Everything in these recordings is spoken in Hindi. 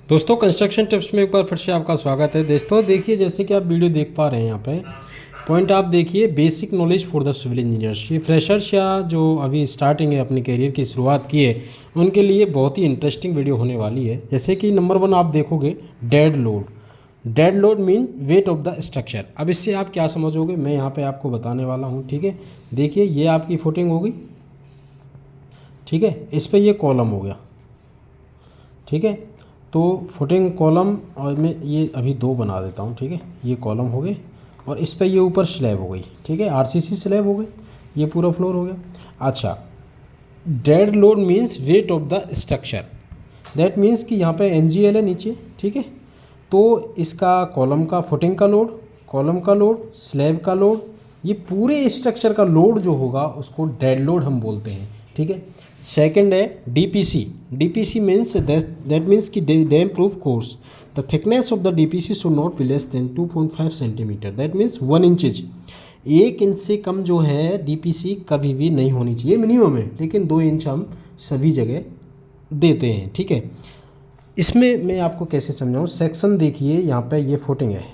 दोस्तों कंस्ट्रक्शन टिप्स में एक बार फिर से आपका स्वागत है। दोस्तों देखिए, जैसे कि आप वीडियो देख पा रहे हैं यहाँ पे पॉइंट आप देखिए, basic knowledge for the civil engineers. ये फ्रेशर्स या जो अभी स्टार्टिंग है, अपनी करियर की शुरुआत की है, उनके लिए बहुत ही इंटरेस्टिंग वीडियो होने वाली है। जैसे कि नंबर 1 आप देखोगे, dead load. Dead load mean weight of the structure. अब इससे आप क्या समझोगे, मैं यहाँ पर आपको बताने वाला हूँ। ठीक है, देखिए ये आपकी फुटिंग होगी। ठीक है, इस पर ये कॉलम हो गया। ठीक है, तो फुटिंग कॉलम, और मैं ये अभी 2 बना देता हूँ। ठीक है, ये कॉलम हो गए और इस पे ये ऊपर स्लैब हो गई। ठीक है, आरसीसी स्लैब हो गई, ये पूरा फ्लोर हो गया। अच्छा, dead load means weight of the structure. That means कि यहाँ पे एनजीएल है नीचे। ठीक है, तो इसका कॉलम का फुटिंग का लोड, कॉलम का लोड, स्लैब का लोड, ये पूरे स्ट्रक्चर का लोड जो होगा उसको डेड लोड हम बोलते हैं। ठीक है, सेकंड है DPC. DPC means that means कि damp proof course. The thickness of the DPC should not be less than 2.5 centimetre. That means 1 inches. 1 inch से कम जो है डीपीसी कभी भी नहीं होनी चाहिए, मिनिमम है, लेकिन 2 इंच हम सभी जगह देते हैं। ठीक है, इसमें मैं आपको कैसे समझाऊँ। सेक्शन देखिए, यहाँ पे ये फुटिंग है।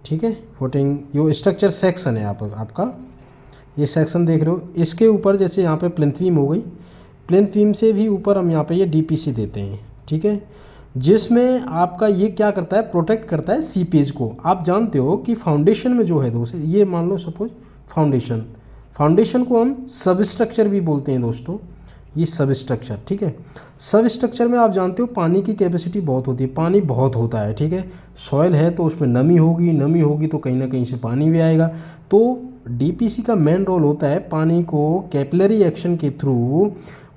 ठीक है, फुटिंग यो स्ट्रक्चर सेक्शन है आपका ये सेक्शन देख रहे हो। इसके ऊपर जैसे यहाँ पे प्लिंथ बीम हो गई, प्लिंथ बीम से भी ऊपर हम यहाँ पे ये डीपीसी देते हैं। ठीक है, जिसमें आपका ये क्या करता है, प्रोटेक्ट करता है सीपेज को। आप जानते हो कि फाउंडेशन में जो है दोस्तों, ये मान लो सपोज फाउंडेशन, फाउंडेशन को हम सब स्ट्रक्चर भी बोलते हैं दोस्तों, ये सब स्ट्रक्चर। ठीक है, सब स्ट्रक्चर में आप जानते हो पानी की कैपेसिटी बहुत होती है, पानी बहुत होता है। ठीक है, सॉइल है तो उसमें नमी होगी, नमी होगी तो कहीं ना कहीं से पानी भी आएगा। तो डीपीसी का मेन रोल होता है पानी को कैपिलरी एक्शन के थ्रू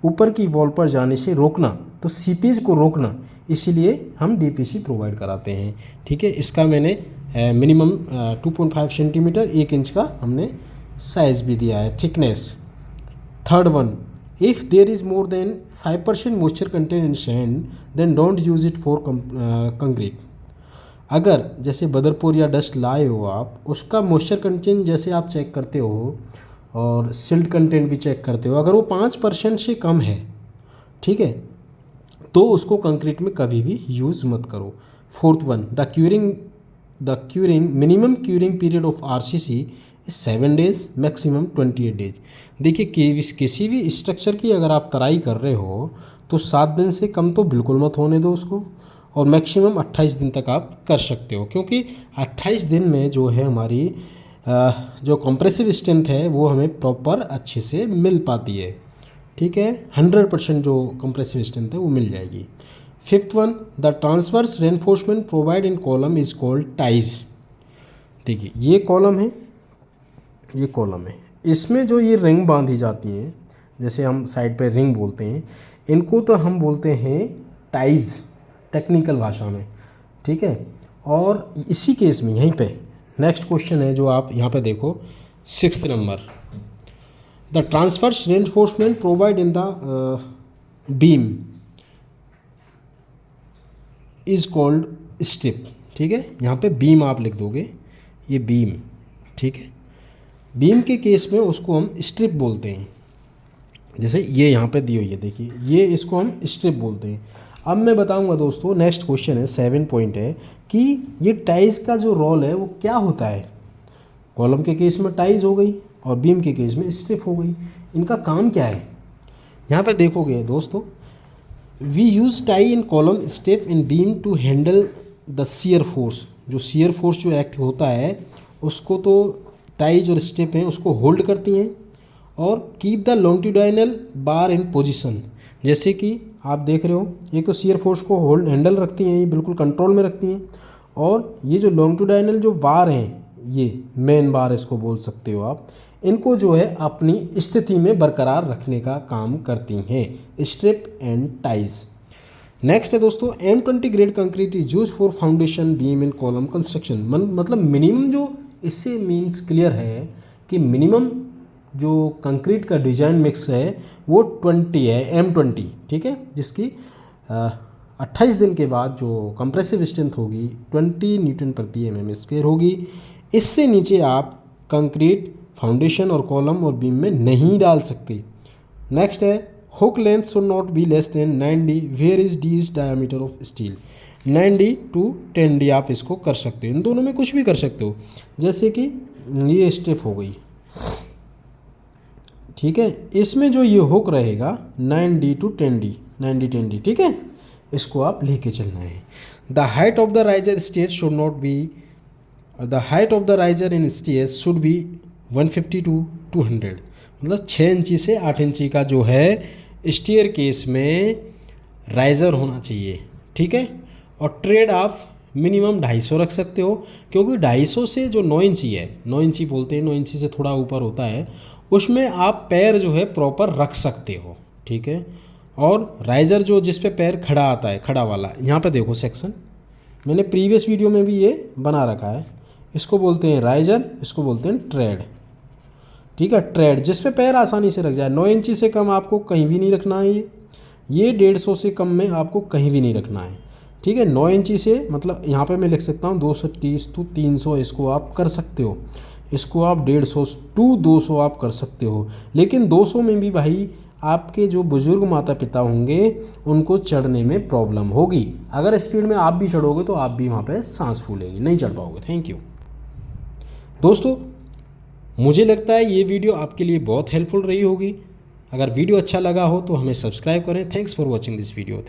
ऊपर की वॉल पर जाने से रोकना, तो सीपेज को रोकना, इसीलिए हम डीपीसी प्रोवाइड कराते हैं। ठीक है, इसका मैंने मिनिमम 2.5 सेंटीमीटर 1 इंच का हमने साइज़ भी दिया है, thickness. Third one, if there is more than 5% moisture content in sand then don't use it for concrete. अगर जैसे बदरपुर या डस्ट लाए हो आप, उसका मॉइस्चर कंटेंट जैसे आप चेक करते हो और सिल्ट कंटेंट भी चेक करते हो, अगर वो 5% से कम है, ठीक है, तो उसको कंक्रीट में कभी भी यूज़ मत करो। Fourth one, the curing minimum curing period of RCC 7 days, maximum 28 days. देखिए किसी भी स्ट्रक्चर की अगर आप तराई कर रहे हो तो 7 दिन से कम तो बिल्कुल मत होने दो उसको, और मैक्सिमम 28 दिन तक आप कर सकते हो, क्योंकि 28 दिन में जो है हमारी जो कंप्रेसिव स्ट्रेंथ है वो हमें प्रॉपर अच्छे से मिल पाती है। ठीक है, 100% जो कंप्रेसिव स्ट्रेंथ है वो मिल जाएगी। Fifth one, the transverse reinforcement provide in column is called ties. देखिए ये कॉलम है, ये कॉलम है, इसमें जो ये रिंग बांधी जाती हैं, जैसे हम साइड पे रिंग बोलते हैं, इनको तो हम बोलते हैं टाइज टेक्निकल भाषा में। ठीक है, और इसी केस में यहीं पे नेक्स्ट क्वेश्चन है जो आप यहाँ पे देखो, 6th number, the transverse reinforcement provide in the beam is called strip. ठीक है, यहाँ पे बीम आप लिख दोगे, ये बीम। ठीक है, बीम के केस में उसको हम स्ट्रिप बोलते हैं। जैसे ये यहाँ पे दी हुई है, देखिए ये, इसको हम स्ट्रिप बोलते हैं। अब मैं बताऊंगा दोस्तों, नेक्स्ट क्वेश्चन है 7 पॉइंट है कि ये टाइज का जो रोल है वो क्या होता है। कॉलम के केस में टाइज हो गई और बीम के केस में स्ट्रिप हो गई, इनका काम क्या है। यहाँ पे देखोगे दोस्तों, we use tie in column, strip in beam to handle the shear force. जो शियर फोर्स जो एक्ट होता है उसको तो टाइज और स्ट्रिप हैं उसको होल्ड करती हैं, और keep the longitudinal bar in position. जैसे कि आप देख रहे हो, एक तो शियर फोर्स को होल्ड हैंडल रखती हैं, ये बिल्कुल कंट्रोल में रखती हैं, और ये जो लॉन्गिट्यूडाइनल जो बार हैं, ये मेन बार इसको बोल सकते हो आप, इनको जो है अपनी स्थिति में बरकरार रखने का काम करती हैं, स्ट्रिप एंड टाइज। नेक्स्ट है दोस्तों, M20 grade concrete is use for foundation beam in column construction. मतलब मिनिमम जो इससे मीन्स क्लियर है कि मिनिमम जो कंक्रीट का डिजाइन मिक्स है वो 20 है, M20। ठीक है, जिसकी 28 दिन के बाद जो कंप्रेसिव स्ट्रेंथ होगी 20 न्यूटन प्रति mm² होगी। इससे नीचे आप कंक्रीट फाउंडेशन और कॉलम और बीम में नहीं डाल सकते। नेक्स्ट है hook length should not be less than 9D where is D is diameter of steel. 9D to 10D आप इसको कर सकते हो, इन दोनों में कुछ भी कर सकते हो। जैसे कि ये स्टेप हो गई, ठीक है, इसमें जो ये हुक रहेगा 9D to 10D, 9D 10D, ठीक है, इसको आप लेके चलना है। The height of the riser stair should not be, the height of the riser in stairs should be 150 to 200, मतलब 6 इंची से 8 इंची का जो है स्टेयर केस में राइजर होना चाहिए, ठीक है। और ट्रेड आप मिनिमम 250 रख सकते हो, क्योंकि 250 से जो 9 इंची है, 9 इंची बोलते हैं, 9 इंची से थोड़ा ऊपर होता है, उसमें आप पैर जो है प्रॉपर रख सकते हो, ठीक है। और राइजर जो जिस पे पैर खड़ा आता है, खड़ा वाला, यहाँ पे देखो सेक्शन, मैंने प्रीवियस वीडियो में भी ये बना रखा है, इसको बोलते हैं राइजर, इसको बोलते हैं ट्रेड, ठीक है। ट्रेड जिस पे पैर आसानी से रख जाए। 9 इंची से कम आपको कहीं भी नहीं रखना है, ये 150 से कम में आपको कहीं भी नहीं रखना है, ठीक है। 9 इंची से मतलब यहाँ पे मैं लिख सकता हूँ 230 to 300, इसको आप कर सकते हो, इसको आप 150 to 200 आप कर सकते हो। लेकिन 200 में भी भाई आपके जो बुजुर्ग माता पिता होंगे उनको चढ़ने में प्रॉब्लम होगी। अगर स्पीड में आप भी चढ़ोगे तो आप भी वहाँ पे सांस फूलेगी, नहीं चढ़ पाओगे। थैंक यू दोस्तों, मुझे लगता है ये वीडियो आपके लिए बहुत हेल्पफुल रही होगी। अगर वीडियो अच्छा लगा हो तो हमें सब्सक्राइब करें। Thanks for watching this video.